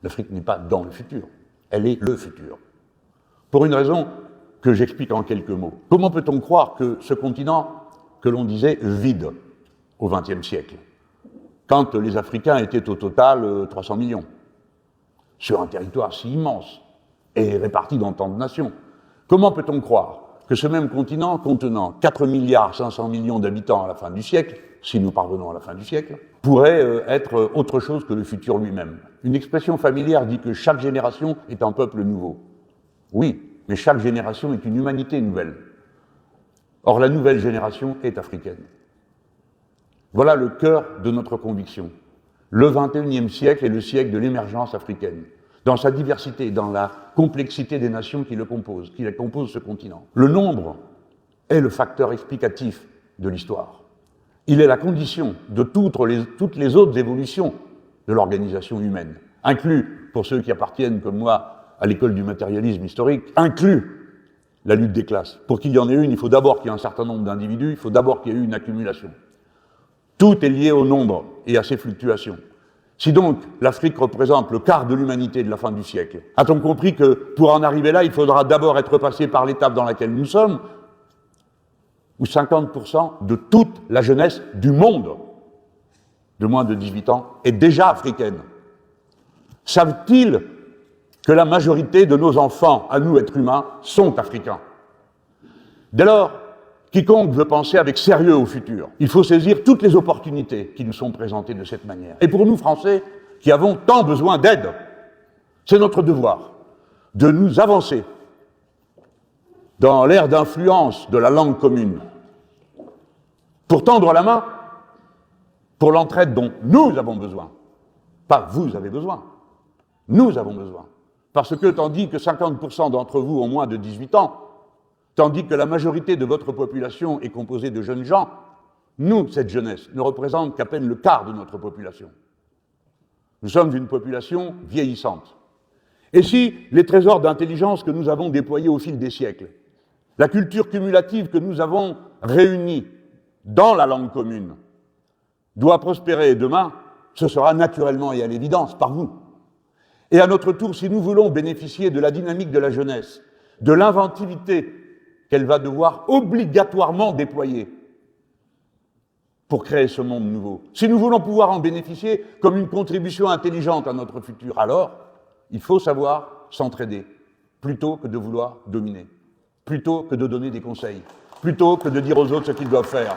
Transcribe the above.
L'Afrique n'est pas dans le futur, elle est le futur. Pour une raison que j'explique en quelques mots. Comment peut-on croire que ce continent, que l'on disait vide au XXe siècle, quand les Africains étaient au total 300 millions, sur un territoire si immense et réparti dans tant de nations, comment peut-on croire que ce même continent, contenant 4 milliards 500 millions d'habitants à la fin du siècle, si nous parvenons à la fin du siècle, pourrait être autre chose que le futur lui-même? Une expression familière dit que chaque génération est un peuple nouveau. Oui, mais chaque génération est une humanité nouvelle. Or, la nouvelle génération est africaine. Voilà le cœur de notre conviction. Le XXIe siècle est le siècle de l'émergence africaine, dans sa diversité, dans la complexité des nations qui composent ce continent. Le nombre est le facteur explicatif de l'histoire. Il est la condition de toutes les autres évolutions de l'organisation humaine, inclus, pour ceux qui appartiennent comme moi à l'école du matérialisme historique, inclus la lutte des classes. Pour qu'il y en ait une, il faut d'abord qu'il y ait un certain nombre d'individus, il faut d'abord qu'il y ait eu une accumulation. Tout est lié au nombre et à ses fluctuations. Si donc l'Afrique représente le quart de l'humanité de la fin du siècle, a-t-on compris que pour en arriver là, il faudra d'abord être passé par l'étape dans laquelle nous sommes, où 50% de toute la jeunesse du monde de moins de 18 ans est déjà africaine? Savent-ils que la majorité de nos enfants, à nous êtres humains, sont africains? Dès lors, quiconque veut penser avec sérieux au futur, il faut saisir toutes les opportunités qui nous sont présentées de cette manière. Et pour nous, Français, qui avons tant besoin d'aide, c'est notre devoir de nous avancer dans l'ère d'influence de la langue commune, pour tendre la main pour l'entraide dont nous avons besoin. Pas vous avez besoin, nous avons besoin. Parce que tandis que 50% d'entre vous ont moins de 18 ans, tandis que la majorité de votre population est composée de jeunes gens, nous, cette jeunesse, ne représente qu'à peine le quart de notre population. Nous sommes une population vieillissante. Et si les trésors d'intelligence que nous avons déployés au fil des siècles, la culture cumulative que nous avons réunie dans la langue commune, doit prospérer demain, ce sera naturellement et à l'évidence par vous. Et à notre tour, si nous voulons bénéficier de la dynamique de la jeunesse, de l'inventivité qu'elle va devoir obligatoirement déployer pour créer ce monde nouveau, si nous voulons pouvoir en bénéficier comme une contribution intelligente à notre futur, alors il faut savoir s'entraider, plutôt que de vouloir dominer, plutôt que de donner des conseils, plutôt que de dire aux autres ce qu'ils doivent faire.